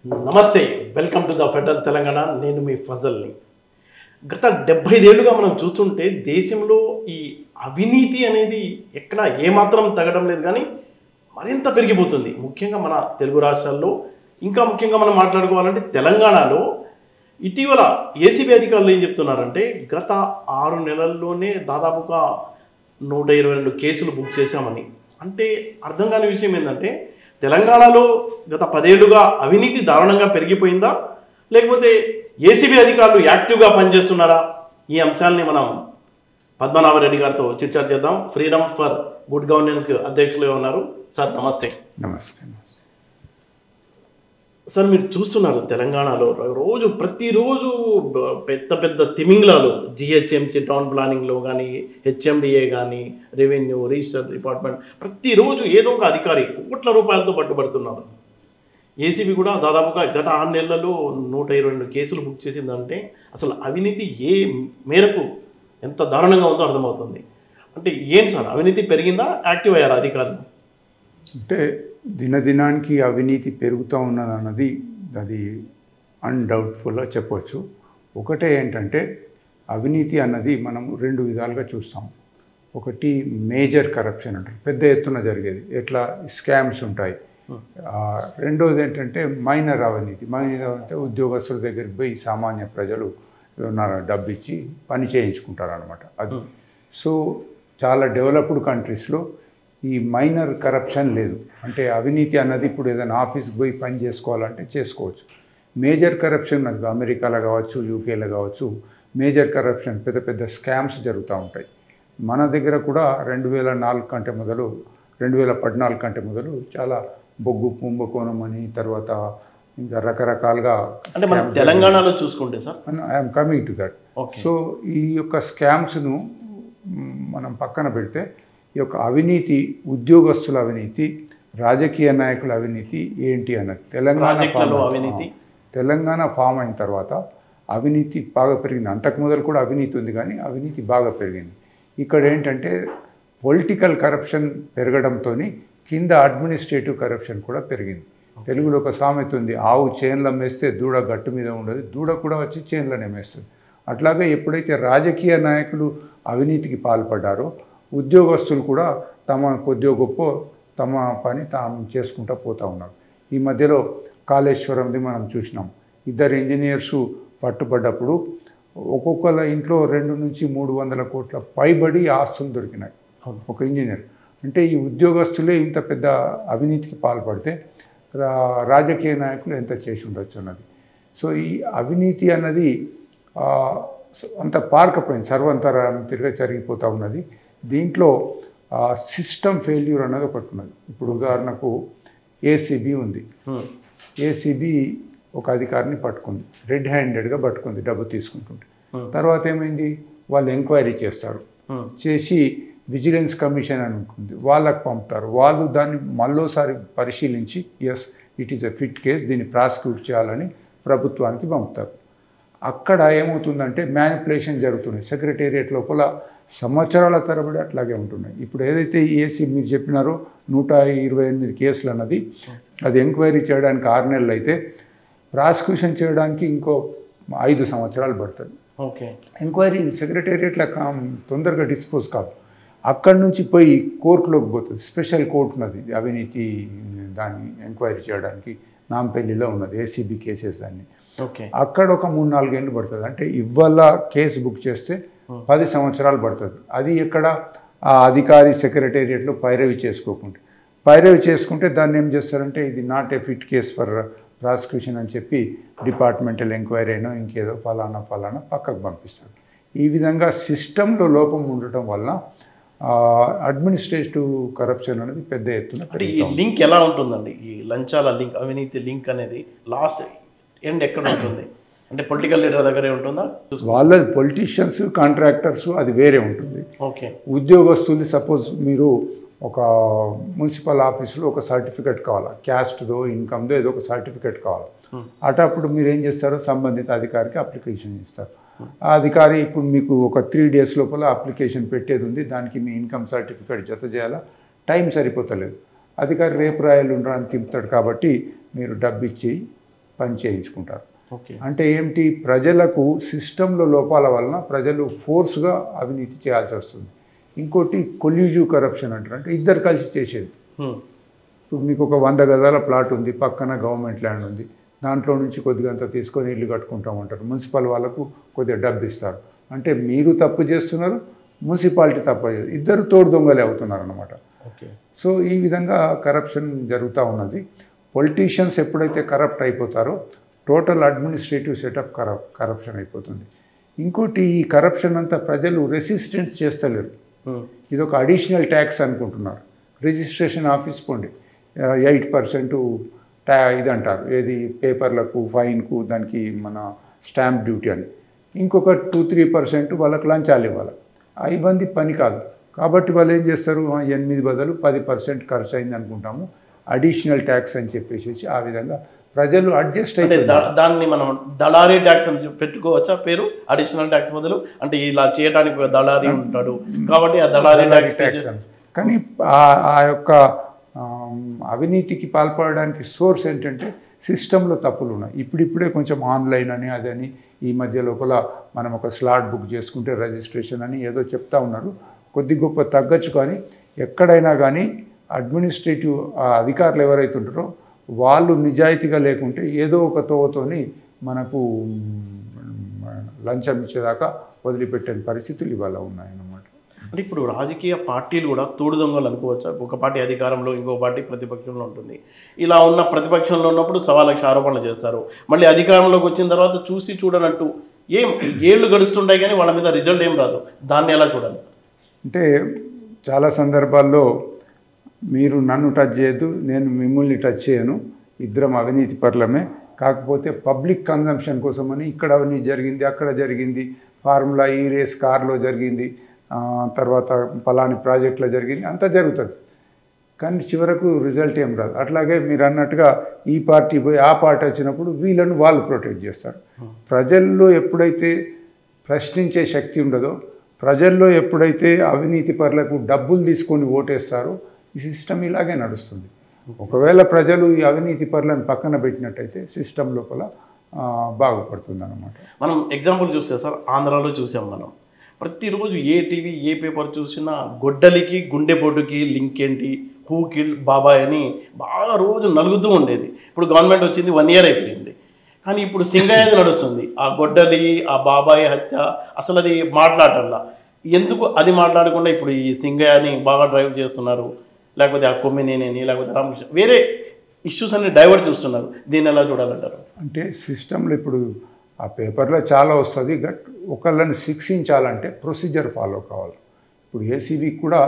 నమస్తే, welcome to the federal Telangana. నేను మీ ఫజల్ని. గత 75 ఏళ్ళుగా మనం చూస్తుంటే దేశంలో ఈ అవినీతి అనేది ఎక్కడ ఏమాత్రం తగ్గడం లేదు, కానీ మరింత పెరిగిపోతుంది. ముఖ్యంగా మన తెలుగు రాష్ట్రాల్లో, ఇంకా ముఖ్యంగా మనం మాట్లాడుకోవాలంటే తెలంగాణలో ఇటీవల ఏసీబీ అధికారులు ఏం చెప్తున్నారంటే గత 6 నెలల్లోనే దాదాపుగా 122 కేసులు బుక్ చేశామని. అంటే అర్థం కాని విషయం ఏంటంటే తెలంగాణలో గత 10 ఏళ్లుగా అవినీతి దారుణంగా పెరిగిపోయిందా, లేకపోతే ఏసీబీ అధికారులు యాక్టివ్గా పనిచేస్తున్నారా? ఈ అంశాలని మనం పద్మనాభరెడ్డి గారితో చర్చ చేద్దాం. ఫ్రీడమ్ ఫర్ గుడ్ గవర్నెన్స్ అధ్యక్షులుగా ఉన్నారు సార్. నమస్తే. నమస్తే. సార్, మీరు చూస్తున్నారు తెలంగాణలో ప్రతిరోజు పెద్ద పెద్ద తిమింగ్లాలు జిహెచ్ఎంసీ టౌన్ ప్లానింగ్లో కానీ, హెచ్ఎండిఏ కానీ, రెవెన్యూ రిజిస్టర్ డిపార్ట్మెంట్ ప్రతిరోజు ఏదో ఒక అధికారి కోట్ల రూపాయలతో పట్టుబడుతున్నారు. ఏసీబీ కూడా దాదాపుగా గత 6 నెలలలో 122 కేసులు బుక్ చేసిందంటే అసలు అవినీతి ఏ మేరకు ఎంత దారుణంగా ఉందో అర్థమవుతుంది. అంటే ఏంటి సార్, అవినీతి పెరిగిందా, యాక్టివ్ అయ్యారా అధికారులు? అంటే దినదినానికి అవినీతి పెరుగుతూ ఉన్నదన్నది అది అన్డౌట్ఫుల్గా చెప్పవచ్చు. ఒకటే ఏంటంటే అవినీతి అన్నది మనం 2 విధాలుగా చూస్తాం. ఒకటి మేజర్ కరప్షన్ అంటారు, పెద్ద ఎత్తున జరిగేది, ఎట్లా స్కామ్స్ ఉంటాయి. రెండోది ఏంటంటే మైనర్ అవినీతి. మైనర్ అంటే ఉద్యోగస్తుల దగ్గరికి పోయి సామాన్య ప్రజలు డబ్బు ఇచ్చి పని చేయించుకుంటారు అనమాట. అది సో చాలా డెవలప్డ్ కంట్రీస్లో ఈ మైనర్ కరప్షన్ లేదు. అంటే అవినీతి అన్నది ఇప్పుడు ఏదైనా ఆఫీస్కి పోయి పని చేసుకోవాలంటే చేసుకోవచ్చు. మేజర్ కరప్షన్ అది అమెరికాలో కావచ్చు, యూకేలో కావచ్చు, మేజర్ కరప్షన్ పెద్ద పెద్ద స్కామ్స్ జరుగుతూ ఉంటాయి. మన దగ్గర కూడా 2004 కంటే మొదలు 2014 కంటే మొదలు చాలా బొగ్గు కుంభకోణం అని, తర్వాత ఇంకా రకరకాలుగా అంటే మన తెలంగాణలో చూసుకుంటే sir, I'm coming to that. So ఈ యొక్క స్కామ్స్ను మనం పక్కన పెడితే ఈ యొక్క అవినీతి, ఉద్యోగస్తుల అవినీతి, రాజకీయ నాయకుల అవినీతి ఏంటి అన్నది తెలంగాణ ఫామ్ అయిన తర్వాత అవినీతి బాగా పెరిగింది. అంతకు మొదలు కూడా అవినీతి ఉంది, కానీ అవినీతి బాగా పెరిగింది. ఇక్కడ ఏంటంటే పొలిటికల్ కరప్షన్ పెరగడంతో కింద అడ్మినిస్ట్రేటివ్ కరప్షన్ కూడా పెరిగింది. తెలుగులో ఒక సామెత ఉంది, ఆవు చేన్లు అమ్మేస్తే దూడ గట్టు మీద ఉండదు, దూడ కూడా వచ్చి చేన్లను అమ్మేస్తుంది. అట్లాగే ఎప్పుడైతే రాజకీయ నాయకులు అవినీతికి పాల్పడ్డారో ఉద్యోగస్తులు కూడా తమ కొద్దిగా గొప్ప తమ పని తాము చేసుకుంటూ పోతూ ఉన్నారు. ఈ మధ్యలో కాళేశ్వరంది మనం చూసినాం. 2 ఇంజనీర్సు పట్టుబడ్డప్పుడు ఒక్కొక్కళ్ళ ఇంట్లో 200 నుంచి 300 కోట్ల పైబడి ఆస్తులు దొరికినాయి ఒక ఇంజనీర్. అంటే ఈ ఉద్యోగస్తులే ఇంత పెద్ద అవినీతికి పాల్పడితే రాజకీయ నాయకులు ఎంత చేసి ఉండొచ్చు అన్నది. సో ఈ అవినీతి అన్నది అంత పారకపోయింది, సర్వంతరాంతిగా జరిగిపోతూ ఉన్నది. దీంట్లో సిస్టమ్ ఫెయిల్యూర్ అన్నది ఒకటి ఉన్నది. ఇప్పుడు ఉదాహరణకు ఏసీబీ ఉంది. ఏసీబీ ఒక అధికారిని పట్టుకుంది, రెడ్ హ్యాండెడ్గా పట్టుకుంది డబ్బు తీసుకుంటుంటే. తర్వాత ఏమైంది, వాళ్ళు ఎంక్వైరీ చేస్తారు, చేసి విజిలెన్స్ కమిషన్ అని ఉంటుంది, వాళ్ళకు పంపుతారు. వాళ్ళు దాన్ని మళ్ళోసారి పరిశీలించి as it is a fit case, దీన్ని ప్రాసిక్యూట్ చేయాలని ప్రభుత్వానికి పంపుతారు. అక్కడ ఏమవుతుందంటే మ్యానిపులేషన్ జరుగుతున్నాయి. సెక్రటేరియట్ లోపల సంవత్సరాల తరబడి అట్లాగే ఉంటున్నాయి. ఇప్పుడు ఏదైతే ఏసీ మీరు చెప్పినారో 128 కేసులు అన్నది, అది ఎంక్వైరీ చేయడానికి 6 నెలలు అయితే ప్రాసిక్యూషన్ చేయడానికి ఇంకో 5 సంవత్సరాలు పడుతుంది. ఓకే, ఎంక్వైరీ సెక్రటేరియట్లో తొందరగా డిస్పోజ్ కాదు. అక్కడి నుంచి పోయి కోర్టులోకి పోతుంది. స్పెషల్ కోర్టు ఉన్నది అవినీతి దాన్ని ఎంక్వైరీ చేయడానికి, నాంపల్లిలో ఉన్నది ఏసీబీ కేసెస్ అన్ని. ఓకే, అక్కడ ఒక 3-4 ఏళ్ళు పడుతుంది. అంటే ఇవాళ కేసు బుక్ చేస్తే 10 సంవత్సరాలు పడుతుంది. అది ఎక్కడ ఆ అధికారి సెక్రటేరియట్లో పైరవి చేసుకుంటే దాన్ని ఏం చేస్తారంటే ఇది not a fit case for prosecution అని చెప్పి డిపార్ట్మెంటల్ ఎంక్వైరీ అయినా ఇంకేదో ఫలానా పక్కకు పంపిస్తారు. ఈ విధంగా సిస్టంలో లోపం ఉండటం వల్ల అడ్మినిస్ట్రేటివ్ కరప్షన్ అనేది పెద్ద ఎత్తున. అంటే ఈ లింక్ ఎలా ఉంటుందండి, ఈ లంచాల లింక్, అవినీతి లింక్ అనేది లాస్ట్ ఎండ్ ఎక్కడ ఉంటుంది? అంటే పొలిటికల్ లీడర్ దగ్గరే ఉంటుందా? వాళ్ళ పొలిటీషియన్స్, కాంట్రాక్టర్స్ అది వేరే ఉంటుంది. ఓకే, ఉద్యోగస్తులు సపోజ్ మీరు ఒక మున్సిపల్ ఆఫీసులో ఒక సర్టిఫికెట్ కావాలి, క్యాస్ట్దో ఇన్కమ్దో ఏదో ఒక సర్టిఫికెట్ కావాలి. అటప్పుడు మీరు ఏం చేస్తారో సంబంధిత అధికారికి అప్లికేషన్ ఇస్తారు. ఆ అధికారి ఇప్పుడు మీకు ఒక 3 days లోపల అప్లికేషన్ పెట్టేది ఉంది, దానికి మీ ఇన్కమ్ సర్టిఫికేట్ జత చేయాలా, టైం సరిపోతలేదు. అధికారి రేపు రాయాలి ఉండడానికి తిప్పుతాడు. కాబట్టి మీరు డబ్బు ఇచ్చి పని చేయించుకుంటారు. ఓకే. అంటే ఏమిటి, ప్రజలకు సిస్టంలో లోపాల వలన ప్రజలు ఫోర్స్గా అవినీతి చేయాల్సి వస్తుంది. ఇంకోటి కొల్యూజివ్ కరప్షన్ అంటారు, అంటే ఇద్దరు కలిసి చేసేది. ఇప్పుడు మీకు ఒక 100 గజాల ప్లాట్ ఉంది, పక్కన గవర్నమెంట్ ల్యాండ్ ఉంది, దాంట్లో నుంచి కొద్దిగా అంత తీసుకొని ఇల్లు కట్టుకుంటామంటారు. మున్సిపల్ వాళ్ళకు కొద్దిగా డబ్బు ఇస్తారు. అంటే మీరు తప్పు చేస్తున్నారు, మున్సిపాలిటీ తప్పు చేస్తారు, ఇద్దరు తోడు దొంగలే అవుతున్నారు అన్నమాట. ఓకే. సో ఈ విధంగా కరప్షన్ జరుగుతూ ఉన్నది. పొలిటీషియన్స్ ఎప్పుడైతే కరప్ట్ అయిపోతారో టోటల్ అడ్మినిస్ట్రేటివ్ సెటప్ కరప్షన్ అయిపోతుంది. ఇంకోటి, ఈ కరప్షన్ అంతా ప్రజలు రెసిస్టెన్స్ చేస్తలేరు. ఇది ఒక అడిషనల్ ట్యాక్స్ అనుకుంటున్నారు. రిజిస్ట్రేషన్ ఆఫీస్ పోండి, 8% ఇది అంటారు, ఏది పేపర్లకు, ఫైన్కు, దానికి మన స్టాంప్ డ్యూటీ అని. ఇంకొక 2-3% వాళ్ళకి లంచాలు ఇవ్వాలి. ఇబ్బంది పని కాదు. కాబట్టి వాళ్ళు ఏం చేస్తారు, 8 బదులు 10% ఖర్చు అయింది అనుకుంటాము, అడిషనల్ ట్యాక్స్ అని చెప్పేసి ఆ విధంగా ప్రజలు అడ్జస్ట్ అయితే దాన్ని మనం దళారీ ట్యాక్స్ అని పెట్టుకోవచ్చా పేరు, అడిషనల్ ట్యాక్స్ బదులు? అంటే ఇలా చేయడానికి ఒక దళారీ ఉంటాడు కాబట్టి ఆ దళారీ ట్యాక్స్ అని. కానీ ఆ యొక్క అవినీతికి పాల్పడడానికి సోర్స్ ఏంటంటే సిస్టంలో తప్పులు ఉన్నాయి. ఇప్పుడిప్పుడే కొంచెం ఆన్లైన్ అని అదని ఈ మధ్య లోపల మనం ఒక స్లాట్ బుక్ చేసుకుంటే రిజిస్ట్రేషన్ అని ఏదో చెప్తా ఉన్నారు. కొద్ది గొప్ప తగ్గచ్చు, కానీ ఎక్కడైనా కానీ అడ్మినిస్ట్రేటివ్ అధికారులు ఎవరైతే ఉంటారో వాళ్ళు నిజాయితీగా లేకుంటే ఏదో ఒక తోవతోని మనకు లంచం ఇచ్చేదాకా వదిలిపెట్టని పరిస్థితులు ఇవాళ ఉన్నాయన్నమాట. అంటే ఇప్పుడు రాజకీయ పార్టీలు కూడా తోడు దొంగలు అనుకోవచ్చా? ఒక పార్టీ అధికారంలో, ఇంకో పార్టీ ప్రతిపక్షంలో ఉంటుంది. ఇలా ఉన్న ప్రతిపక్షంలో ఉన్నప్పుడు 1,00,000 ఆరోపణలు చేస్తారు, మళ్ళీ అధికారంలోకి వచ్చిన తర్వాత చూసి చూడనట్టు ఏళ్ళు గడుస్తుంటాయి కానీ వాళ్ళ మీద రిజల్ట్ ఏం రాదు. దాన్ని ఎలా చూడాలి సార్? అంటే చాలా సందర్భాల్లో మీరు నన్ను టచ్ చేయొద్దు, నేను మిమ్మల్ని టచ్ చేయను, ఇద్దరం అవినీతి పరులమే, కాకపోతే పబ్లిక్ కన్జంప్షన్ కోసమని ఇక్కడ అవినీతి జరిగింది, అక్కడ జరిగింది, ఫార్ములా ఈ రేస్ కార్లో జరిగింది, తర్వాత పలాని ప్రాజెక్టులో జరిగింది, అంతా జరుగుతుంది. కానీ చివరకు రిజల్ట్ ఏం రాదు. అట్లాగే మీరు అన్నట్టుగా ఈ పార్టీ పోయి ఆ పార్టీ వచ్చినప్పుడు వీళ్ళను వాళ్ళు ప్రొటెక్ట్ చేస్తారు. ప్రజల్లో ఎప్పుడైతే ప్రశ్నించే శక్తి ఉండదో, ప్రజల్లో ఎప్పుడైతే అవినీతి పరులకు డబ్బులు తీసుకొని ఓటేస్తారో ఈ సిస్టమ్ ఇలాగే నడుస్తుంది. ఒకవేళ ప్రజలు ఈ అవినీతి పరులను పక్కన పెట్టినట్టయితే సిస్టమ్ లోపల బాగుపడుతుంది అన్నమాట. మనం ఎగ్జాంపుల్ చూస్తే సార్, ఆంధ్రాలో చూసాం మనం, ప్రతిరోజు ఏ టీవీ ఏ పేపర్ చూసినా గొడ్డలికి గుండెపోటుకి లింక్ ఏంటి, హూ కిల్ బాబాయ్ అని బాగా రోజు నలుగుతూ ఉండేది. ఇప్పుడు గవర్నమెంట్ వచ్చింది 1 year అయిపోయింది, కానీ ఇప్పుడు సింగయ్యది నడుస్తుంది. ఆ గొడ్డలి, ఆ బాబాయ్ హత్య, అసలు అది మాట్లాడాలా? ఎందుకు అది మాట్లాడకుండా ఇప్పుడు ఈ సింగయ్యని బాగా డ్రైవ్ చేస్తున్నారు, లేకపోతే ఆ కొమ్మినేని, లేకపోతే రామకృష్ణ, వేరే ఇష్యూస్ అన్ని డైవర్ట్ చేస్తున్నారు. దీన్ని ఎలా చూడాలంటారు? అంటే సిస్టంలో ఇప్పుడు ఆ పేపర్లో చాలా వస్తుంది, బట్ ఒకళ్ళని శిక్షించాలంటే ప్రొసీజర్ ఫాలో కావాలి. ఇప్పుడు ఏసీబీకి కూడా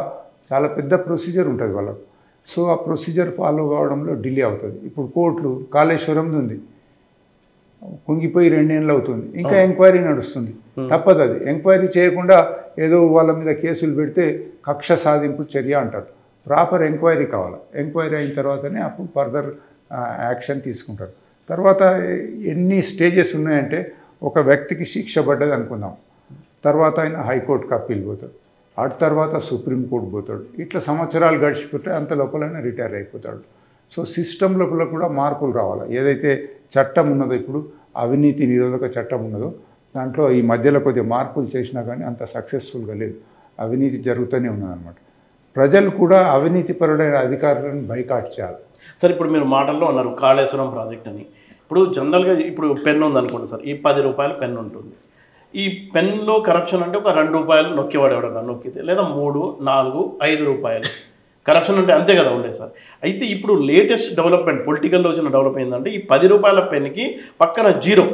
చాలా పెద్ద ప్రొసీజర్ ఉంటుంది వాళ్ళకు. సో ఆ ప్రొసీజర్ ఫాలో కావడంలో డిలే అవుతుంది. ఇప్పుడు కోర్టులు, కాళేశ్వరంది ఉంది, కుంగిపోయి 2 ఏళ్ళు అవుతుంది, ఇంకా ఎంక్వైరీ నడుస్తుంది. తప్పదు, అది ఎంక్వైరీ చేయకుండా ఏదో వాళ్ళ మీద కేసులు పెడితే కక్ష సాధింపు చర్య అంటారు. ప్రాపర్ ఎంక్వైరీ కావాలి. ఎంక్వైరీ అయిన తర్వాతనే అప్పుడు ఫర్దర్ యాక్షన్ తీసుకుంటారు. తర్వాత ఎన్ని స్టేజెస్ ఉన్నాయంటే, ఒక వ్యక్తికి శిక్ష పడ్డది అనుకుందాం, తర్వాత ఆయన హైకోర్టుకి అప్పీల్ పోతాడు, ఆ తర్వాత సుప్రీంకోర్టు పోతాడు, ఇట్లా సంవత్సరాలు గడిచిపోతే అంత లోపలైనా రిటైర్ అయిపోతాడు. సో సిస్టమ్ లోపల కూడా మార్పులు రావాలి. ఏదైతే చట్టం ఉన్నదో, ఇప్పుడు అవినీతి నిరోధక చట్టం ఉన్నదో, దాంట్లో ఈ మధ్యలో కొద్దిగా మార్పులు చేసినా కానీ అంత సక్సెస్ఫుల్గా లేదు, అవినీతి జరుగుతూనే ఉన్నదన్నమాట. ప్రజలు కూడా అవినీతిపరుడైన అధికారులను బైకాట్ చేయాలి. సార్, ఇప్పుడు మీరు మాటల్లో అన్నారు కాళేశ్వరం ప్రాజెక్ట్ అని. ఇప్పుడు జనరల్గా ఇప్పుడు పెన్ ఉందనుకోండి సార్, ఈ 10 రూపాయల పెన్ ఉంటుంది. ఈ పెన్లో కరప్షన్ అంటే ఒక 2 రూపాయలు నొక్కేవాడు ఎవడన్నా నొక్కితే, లేదా 3, 4, 5 రూపాయలు కరప్షన్ అంటే అంతే కదా ఉండేది సార్. అయితే ఇప్పుడు లేటెస్ట్ డెవలప్మెంట్, పొలిటికల్లో వచ్చిన డెవలప్ ఏంటంటే, ఈ 10 రూపాయల పెన్కి పక్కన 0.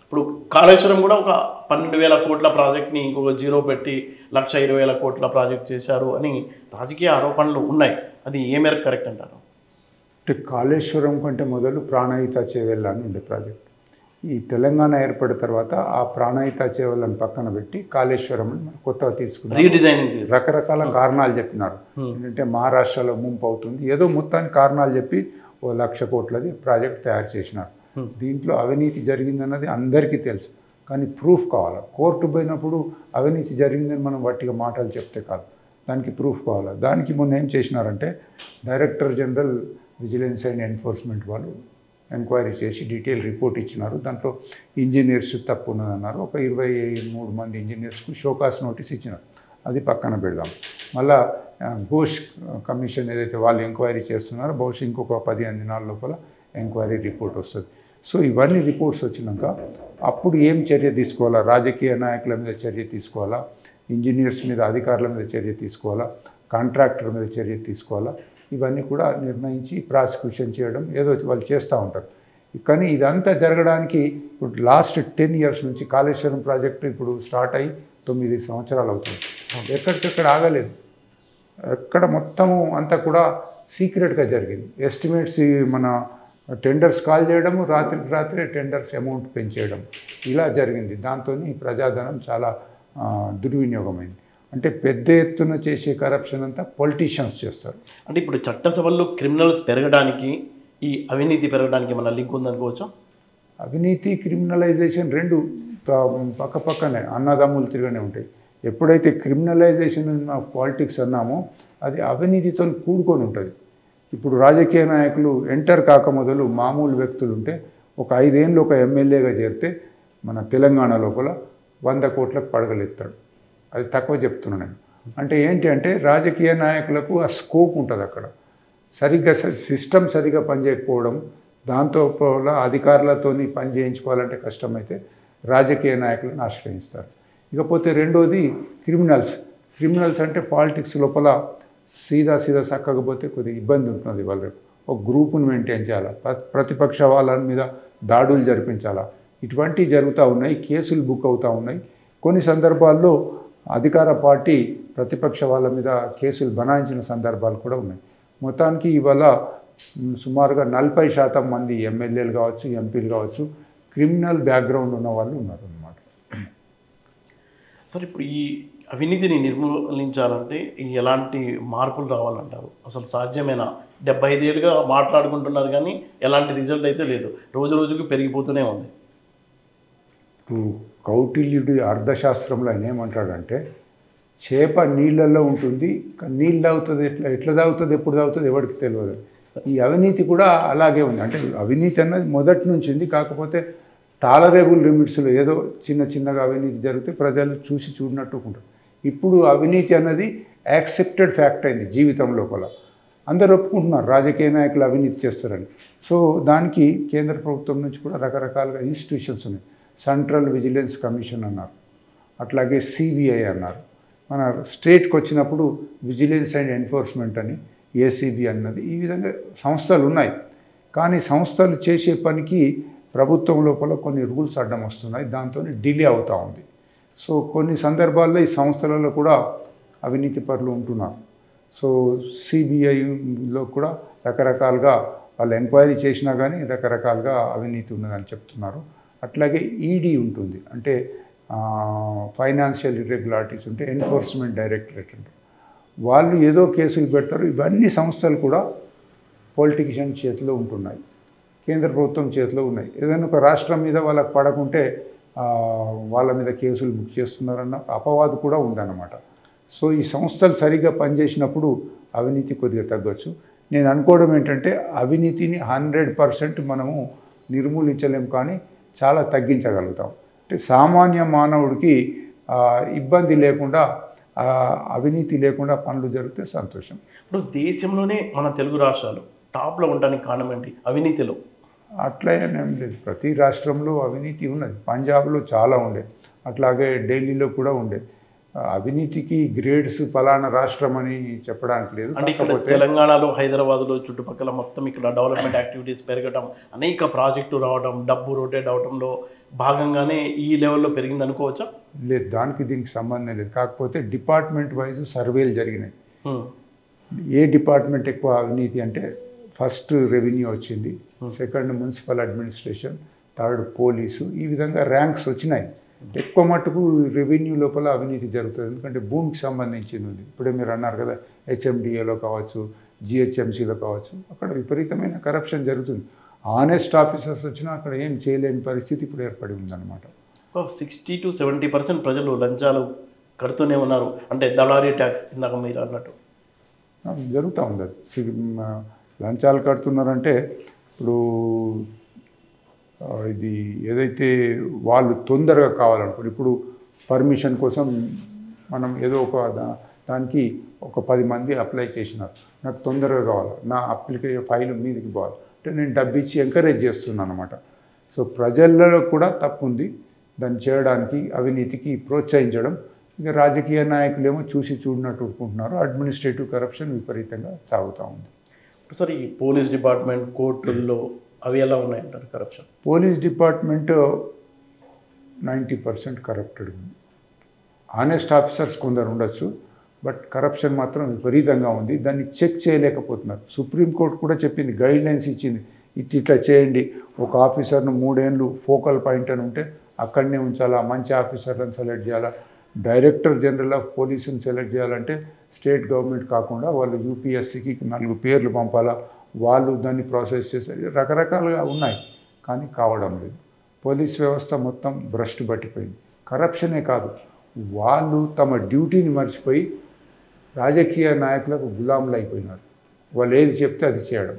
ఇప్పుడు కాళేశ్వరం కూడా ఒక 12,000 కోట్ల ప్రాజెక్ట్ని ఇంకొక 0 పెట్టి 1,20,000 కోట్ల ప్రాజెక్ట్ చేశారు అని రాజకీయ ఆరోపణలు ఉన్నాయి. అది ఏ మేరకు కరెక్ట్ అంటారు? అంటే కాళేశ్వరం కంటే మొదలు ప్రాణహిత చేవెళ్ళ అని ఉండే ప్రాజెక్ట్. ఈ తెలంగాణ ఏర్పడిన తర్వాత ఆ ప్రాణహిత చేవెళ్ళని పక్కన పెట్టి కాళేశ్వరం కొత్తగా తీసుకున్నారు, రీడిజైనింగ్ చేసి రకరకాల కారణాలు చెప్పినారు. ఏంటంటే మహారాష్ట్రలో ముంపు అవుతుంది, ఏదో మొత్తానికి కారణాలు చెప్పి 1,00,000 కోట్లది ప్రాజెక్ట్ తయారు చేసినారు. దీంట్లో అవినీతి జరిగిందన్నది అందరికీ తెలుసు, కానీ ప్రూఫ్ కావాలి. కోర్టు పోయినప్పుడు అవినీతి జరిగిందని మనం వట్టిగా మాటలు చెప్తే కాదు, దానికి ప్రూఫ్ కావాలి. దానికి మొన్న ఏం చేసినారంటే, director general vigilance and enforcement వాళ్ళు ఎంక్వైరీ చేసి డీటెయిల్ రిపోర్ట్ ఇచ్చినారు. దాంట్లో ఇంజనీర్స్ తప్పు ఉన్నదన్నారు. ఒక 23 మంది ఇంజనీర్స్కు షోకాస్ నోటీస్ ఇచ్చినారు. అది పక్కన పెడదాం. మళ్ళా ఘోష్ కమిషన్ ఏదైతే వాళ్ళు ఎంక్వైరీ చేస్తున్నారో బహుశా ఇంకొక 15 దినాల లోపల ఎంక్వైరీ రిపోర్ట్ వస్తుంది. సో ఇవన్నీ రిపోర్ట్స్ వచ్చినాక అప్పుడు ఏం చర్య తీసుకోవాలా, రాజకీయ నాయకుల మీద చర్య తీసుకోవాలా, ఇంజనీర్స్ మీద అధికారుల మీద చర్య తీసుకోవాలా, కాంట్రాక్టర్ మీద చర్య తీసుకోవాలా, ఇవన్నీ కూడా నిర్ణయించి ప్రాసిక్యూషన్ చేయడం ఏదో వాళ్ళు చేస్తూ ఉంటారు. కానీ ఇదంతా జరగడానికి ఇప్పుడు లాస్ట్ 10 years నుంచి కాళేశ్వరం ప్రాజెక్టు ఇప్పుడు స్టార్ట్ అయ్యి 9 సంవత్సరాలు అవుతుంది. ఎక్కడికెక్కడ ఆగలేదు. ఎక్కడ మొత్తము అంతా కూడా సీక్రెట్గా జరిగింది. ఎస్టిమేట్స్ మన టెండర్స్ కాల్ చేయడము, రాత్రికి రాత్రే టెండర్స్ అమౌంట్ పెంచేయడం ఇలా జరిగింది. దాంతో ప్రజాధనం చాలా దుర్వినియోగమైంది. అంటే పెద్ద ఎత్తున చేసే కరప్షన్ అంతా పొలిటీషియన్స్ చేస్తారు. అంటే ఇప్పుడు చట్టసభల్లో క్రిమినల్స్ పెరగడానికి ఈ అవినీతి పెరగడానికి మన లింక్ ఉందనుకోవచ్చా? అవినీతి క్రిమినలైజేషన్ రెండు పక్కనే అన్నదమ్ములు తిరగనే ఉంటాయి. ఎప్పుడైతే క్రిమినలైజేషన్ ఆఫ్ పాలిటిక్స్ అన్నామో అది అవినీతితో కూడుకొని ఉంటుంది. ఇప్పుడు రాజకీయ నాయకులు ఎంటర్ కాక మొదలు మామూలు వ్యక్తులు ఉంటే ఒక 5 ఏళ్ళు ఒక ఎమ్మెల్యేగా చేరితే మన తెలంగాణ లోపల 100 కోట్లకు పడగలెత్తాడు. అది తక్కువ చెప్తున్నాను నేను. అంటే ఏంటి అంటే రాజకీయ నాయకులకు ఆ స్కోప్ ఉంటుంది అక్కడ. సరిగ్గా సిస్టమ్ సరిగ్గా పనిచేయకపోవడం, దాంతో అధికారులతో పని చేయించుకోవాలంటే కష్టమైతే రాజకీయ నాయకులను ఆశ్రయిస్తారు. ఇకపోతే రెండోది క్రిమినల్స్ అంటే పాలిటిక్స్ లోపల సీదా చక్కగా పోతే కొద్దిగా ఇబ్బంది ఉంటుంది. వాళ్ళకి ఒక గ్రూపును మెయింటైన్ చేయాలా, ప్రతిపక్ష వాళ్ళ మీద దాడులు జరిపించాలా, ఇటువంటివి జరుగుతూ ఉన్నాయి. కేసులు బుక్ అవుతూ ఉన్నాయి. కొన్ని సందర్భాల్లో అధికార పార్టీ ప్రతిపక్ష వాళ్ళ మీద కేసులు బనాయించిన సందర్భాలు కూడా ఉన్నాయి. మొత్తానికి ఇవాళ సుమారుగా 40% మంది ఎమ్మెల్యేలు కావచ్చు, ఎంపీలు కావచ్చు క్రిమినల్ బ్యాక్గ్రౌండ్ ఉన్న వాళ్ళు ఉన్నారు అన్నమాట. సార్, ఇప్పుడు ఈ అవినీతిని నిర్మూలించాలంటే ఎలాంటి మార్పులు రావాలంటారు? అసలు సాధ్యమేనా? 75 ఏళ్ళుగా మాట్లాడుకుంటున్నారు కానీ ఎలాంటి రిజల్ట్ అయితే లేదు. రోజు రోజుకు పెరిగిపోతూనే ఉంది. ఇప్పుడు కౌటిల్యుడి అర్థశాస్త్రంలో ఆయన ఏమంటాడంటే చేప నీళ్ళల్లో ఉంటుంది, నీళ్ళు తాగుతుంది, ఎట్లా తాగుతుంది, ఎప్పుడు తాగుతుంది ఎవరికి తెలియదు. ఈ అవినీతి కూడా అలాగే ఉంది. అంటే అవినీతి అన్నది మొదటి నుంచి ఉంది. కాకపోతే టాలరేబుల్ లిమిట్స్లో ఏదో చిన్నగా అవినీతి జరిగితే ప్రజలు చూసి చూడనట్టుకుంటారు. ఇప్పుడు అవినీతి అన్నది యాక్సెప్టెడ్ ఫ్యాక్ట్ అయింది జీవితం లోపల. అందరూ ఒప్పుకుంటున్నారు రాజకీయ నాయకులు అవినీతి చేస్తారని. సో దానికి కేంద్ర ప్రభుత్వం నుంచి కూడా రకరకాలుగా ఇన్స్టిట్యూషన్స్ ఉన్నాయి. సెంట్రల్ విజిలెన్స్ కమిషన్ అన్నారు, అట్లాగే సిబిఐ అన్నారు. మన స్టేట్కి వచ్చినప్పుడు విజిలెన్స్ అండ్ ఎన్ఫోర్స్మెంట్ అని ఏసీబీ అన్నది, ఈ విధంగా సంస్థలు ఉన్నాయి. కానీ సంస్థలు చేసే పనికి ప్రభుత్వం లోపల కొన్ని రూల్స్ అడ్డం వస్తున్నాయి. దాంతో డిలే అవుతూ ఉంది. సో కొన్ని సందర్భాల్లో ఈ సంస్థలలో కూడా అవినీతి పరులు ఉంటున్నారు. సో సిబిఐలో కూడా రకరకాలుగా వాళ్ళు ఎంక్వైరీ చేసినా కానీ రకరకాలుగా అవినీతి ఉన్నదని చెప్తున్నారు. అట్లాగే ఈడీ ఉంటుంది, అంటే ఫైనాన్షియల్ ఇర్రెగ్యులారిటీస్ ఉంటే ఎన్ఫోర్స్మెంట్ డైరెక్టరేట్ అంటారు. వాళ్ళు ఏదో కేసులు పెడతారు. ఇవన్నీ సంస్థలు కూడా పొలిటీషియన్ చేతిలో ఉంటున్నాయి, కేంద్ర ప్రభుత్వం చేతిలో ఉన్నాయి. ఏదైనా ఒక రాష్ట్రం మీద వాళ్ళకి పడకుంటే వాళ్ళ మీద కేసులు బుక్ చేస్తున్నారన్న అపవాదు కూడా ఉందన్నమాట. సో ఈ సంస్థలు సరిగ్గా పనిచేసినప్పుడు అవినీతి కొద్దిగా తగ్గొచ్చు. నేను అనుకోవడం ఏంటంటే అవినీతిని 100% మనము నిర్మూలించలేం, కానీ చాలా తగ్గించగలుగుతాం. అంటే సామాన్య మానవుడికి ఇబ్బంది లేకుండా, అవినీతి లేకుండా పనులు జరిగితే సంతోషం. ఇప్పుడు దేశంలోనే మన తెలుగు రాష్ట్రాలు టాప్లో ఉండడానికి కారణం ఏంటి? అవినీతిలో అట్లా ఏం లేదు. ప్రతి రాష్ట్రంలో అవినీతి ఉన్నది. పంజాబ్లో చాలా ఉండే, అట్లాగే ఢిల్లీలో కూడా ఉండే. అవినీతికి గ్రేడ్స్ ఫలానా రాష్ట్రం అని చెప్పడానికి లేదు. అంటే ఇక్కడ తెలంగాణలో, హైదరాబాద్లో చుట్టుపక్కల మొత్తం ఇక్కడ డెవలప్మెంట్ యాక్టివిటీస్ పెరగడం, అనేక ప్రాజెక్టులు రావడం, డబ్బు రొటేట్ అవడంలో భాగంగానే ఈ లెవెల్లో పెరిగింది అనుకోవచ్చా? లేదు, దీనికి సంబంధం లేదు. కాకపోతే డిపార్ట్మెంట్ వైజ్ సర్వేలు జరిగినాయి. ఏ డిపార్ట్మెంట్ ఎక్కువ అవినీతి అంటే ఫస్ట్ రెవెన్యూ వచ్చింది, second municipal administration, third police. ఈ విధంగా ర్యాంక్స్ వచ్చినాయి. ఎక్కువ మట్టుకు రెవెన్యూ లోపల అవినీతి జరుగుతుంది, ఎందుకంటే భూమికి సంబంధించింది ఉంది. ఇప్పుడే మీరు అన్నారు కదా, హెచ్ఎండిఏలో కావచ్చు, జిహెచ్ఎంసీలో కావచ్చు, అక్కడ విపరీతమైన కరప్షన్ జరుగుతుంది. ఆనెస్ట్ ఆఫీసర్స్ వచ్చినా అక్కడ ఏం చేయలేని పరిస్థితి ఇప్పుడు ఏర్పడి ఉందన్నమాట. 60 to 70% ప్రజలు లంచాలు కడుతూనే ఉన్నారు. అంటే దళారీ ట్యాక్స్ ఇందాక మీరు అన్నట్టు జరుగుతూ ఉంది. లంచాలు కడుతున్నారంటే ఇప్పుడు ఇది ఏదైతే వాళ్ళు తొందరగా కావాలనుకోండి, ఇప్పుడు పర్మిషన్ కోసం మనం ఏదో ఒక దానికి ఒక 10 మంది అప్లై చేసినారు, నాకు తొందరగా కావాలి, నా అప్లికేషన్ ఫైల్ మీదకి పోవాలి అంటే నేను డబ్బు ఇచ్చి ఎంకరేజ్ చేస్తున్నాను అనమాట. సో ప్రజల్లో కూడా తప్పు ఉంది దాన్ని చేయడానికి, అవినీతికి ప్రోత్సహించడం. ఇక రాజకీయ నాయకులేమో చూసి చూడనట్టు ఊరుకుంటున్నారు. అడ్మినిస్ట్రేటివ్ కరప్షన్ విపరీతంగా సాగుతూ ఉంది. సార్ ఈ పోలీస్ డిపార్ట్మెంట్, కోర్టుల్లో అవి ఎలా ఉన్నాయంటారు కరప్షన్? పోలీస్ డిపార్ట్మెంట్ 90% కరప్టెడ్ ఉంది. ఆనెస్ట్ ఆఫీసర్స్ కొందరు ఉండొచ్చు, బట్ కరప్షన్ మాత్రం విపరీతంగా ఉంది. దాన్ని చెక్ చేయలేకపోతున్నారు. సుప్రీంకోర్టు కూడా చెప్పింది, గైడ్ లైన్స్ ఇచ్చింది, ఇట్లా చేయండి. ఒక ఆఫీసర్ను 3 ఏళ్ళు ఫోకల్ పాయింట్ అని ఉంటే అక్కడనే ఉంచాలా, మంచి ఆఫీసర్లను సెలెక్ట్ చేయాలా, డైరెక్టర్ జనరల్ ఆఫ్ పోలీసుని సెలెక్ట్ చేయాలంటే స్టేట్ గవర్నమెంట్ కాకుండా వాళ్ళు యూపీఎస్సీకి 4 పేర్లు పంపాలా, వాళ్ళు దాన్ని ప్రాసెస్ చేస్తారు. రకరకాలుగా ఉన్నాయి కానీ కావడం లేదు. పోలీస్ వ్యవస్థ మొత్తం భ్రష్టు పట్టిపోయింది. కరప్షనే కాదు, వాళ్ళు తమ డ్యూటీని మర్చిపోయి రాజకీయ నాయకులకు గులాంలు అయిపోయినారు. వాళ్ళు ఏది చెప్తే అది చేయడం.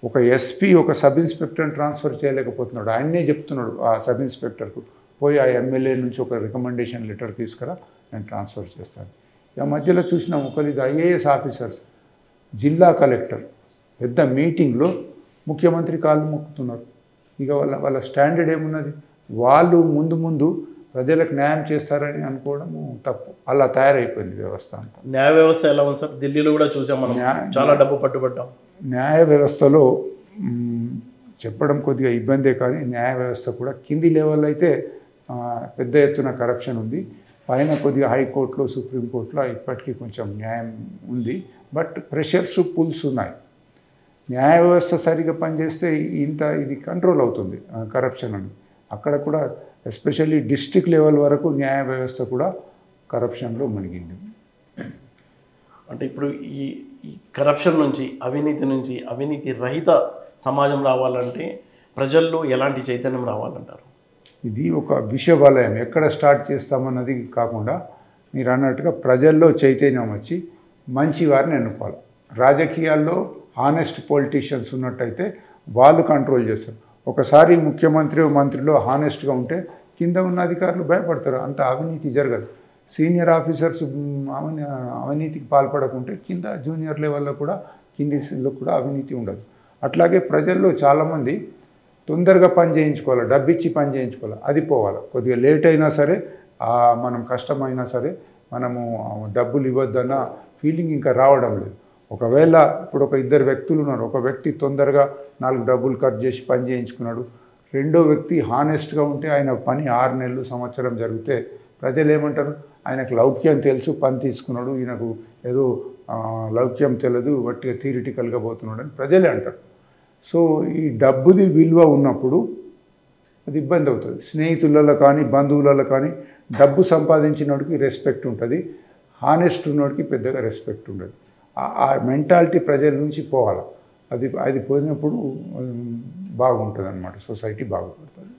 ఒక ఎస్పీ ఒక సబ్ ఇన్స్పెక్టర్ని ట్రాన్స్ఫర్ చేయలేకపోతున్నాడు. ఆయన్నే చెప్తున్నాడు ఆ సబ్ ఇన్స్పెక్టర్కు, పోయి ఆ ఎమ్మెల్యే నుంచి ఒక రికమెండేషన్ లెటర్ తీసుకురా, నేను ట్రాన్స్ఫర్ చేస్తాను. ఆ మధ్యలో చూసినాం, ఒకరిది ఐఏఎస్ ఆఫీసర్స్, జిల్లా కలెక్టర్ పెద్ద మీటింగ్లో ముఖ్యమంత్రి కాళ్ళు మొక్కుతున్నారు. ఇక వాళ్ళ స్టాండర్డ్ ఏమున్నది? వాళ్ళు ముందు ప్రజలకు న్యాయం చేస్తారని అనుకోవడము తప్పు. అలా తయారైపోయింది వ్యవస్థ అంతా. న్యాయ వ్యవస్థ ఎలా ఉంది సార్? ఢిల్లీలో కూడా చూసాం మనం, చాలా డబ్బు పట్టుబడ్డాం. న్యాయ వ్యవస్థలో చెప్పడం కొద్దిగా ఇబ్బందే, కానీ న్యాయ వ్యవస్థ కూడా కింది లెవెల్ అయితే పెద్ద ఎత్తున కరప్షన్ ఉంది. పైన కొద్దిగా హైకోర్టులో, సుప్రీంకోర్టులో ఇప్పటికీ కొంచెం న్యాయం ఉంది, బట్ ప్రెషర్స్ పుల్స్ ఉన్నాయి. న్యాయ వ్యవస్థ సరిగా పనిచేస్తే ఇది కంట్రోల్ అవుతుంది కరప్షన్ అని. అక్కడ కూడా ఎస్పెషల్లీ డిస్ట్రిక్ట్ లెవెల్ వరకు న్యాయ వ్యవస్థ కూడా కరప్షన్లో మునిగింది. అంటే ఇప్పుడు ఈ కరప్షన్ నుంచి, అవినీతి రహిత సమాజం రావాలంటే ప్రజల్లో ఎలాంటి చైతన్యం రావాలంటారు? ఇది ఒక విషవలయం. ఎక్కడ స్టార్ట్ చేస్తామన్నది కాకుండా మీరు అన్నట్టుగా ప్రజల్లో చైతన్యం వచ్చి మంచి వారిని ఎన్నుకోవాలి. రాజకీయాల్లో హానెస్ట్ పొలిటీషియన్స్ ఉన్నట్టయితే వాళ్ళు కంట్రోల్ చేస్తారు. ఒకసారి ముఖ్యమంత్రి మంత్రిలో హానెస్ట్గా ఉంటే కింద ఉన్న అధికారులు భయపడతారు, అంత అవినీతి జరగదు. సీనియర్ ఆఫీసర్స్ అవినీతికి పాల్పడకుంటే కింద జూనియర్ లెవెల్లో కూడా, కిందిలో కూడా అవినీతి ఉండదు. అట్లాగే ప్రజల్లో చాలామంది తొందరగా పని చేయించుకోవాలి, డబ్బు ఇచ్చి పని చేయించుకోవాలి, అది పోవాలి. కొద్దిగా లేట్ అయినా సరే, మనం కష్టమైనా సరే మనము డబ్బులు ఇవ్వద్దన్న ఫీలింగ్ ఇంకా రావడం లేదు. ఒకవేళ ఇప్పుడు ఒక 2 వ్యక్తులు ఉన్నారు, ఒక వ్యక్తి తొందరగా 4 డబ్బులు ఖర్చు చేసి పని చేయించుకున్నాడు, రెండో వ్యక్తి హానెస్ట్గా ఉంటే ఆయన పని 6 నెలలు, సంవత్సరం జరిగితే ప్రజలు ఏమంటారు? ఆయనకు లౌక్యం తెలుసు, పని తీసుకున్నాడు, ఈయనకు ఏదో లౌక్యం తెలియదు, వట్టిగా థియరిటికల్గా పోతున్నాడు అని ప్రజలే అంటారు. సో ఈ డబ్బుది విలువ ఉన్నప్పుడు అది ఇబ్బంది అవుతుంది. స్నేహితులలో కానీ, బంధువులలో కానీ డబ్బు సంపాదించినోడికి రెస్పెక్ట్ ఉంటుంది, హానెస్ట్ ఉన్నోడికి పెద్దగా రెస్పెక్ట్ ఉండదు. ఆ మెంటాలిటీ ప్రజల నుంచి పోవాలి. అది పోయినప్పుడు బాగుంటుంది అన్నమాట, సొసైటీ బాగుపడుతుంది.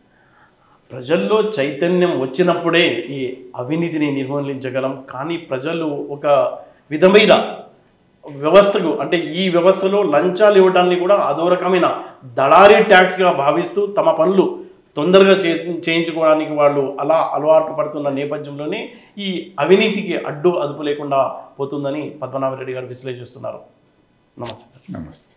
ప్రజల్లో చైతన్యం వచ్చినప్పుడే ఈ అవినీతిని నిర్మూలించగలం. కానీ ప్రజలు ఒక విధమైన వ్యవస్థకు, అంటే ఈ వ్యవస్థలో లంచాలు ఇవ్వడాన్ని కూడా అదో రకమైన దళారీ ట్యాక్స్గా భావిస్తూ తమ పనులు తొందరగా చేయించుకోవడానికి వాళ్ళు అలా అలవాటు పడుతున్న నేపథ్యంలోనే ఈ అవినీతికి అడ్డు అదుపు లేకుండా పోతుందని పద్మనాభరెడ్డి గారు విశ్లేషిస్తున్నారు. నమస్తే. నమస్తే.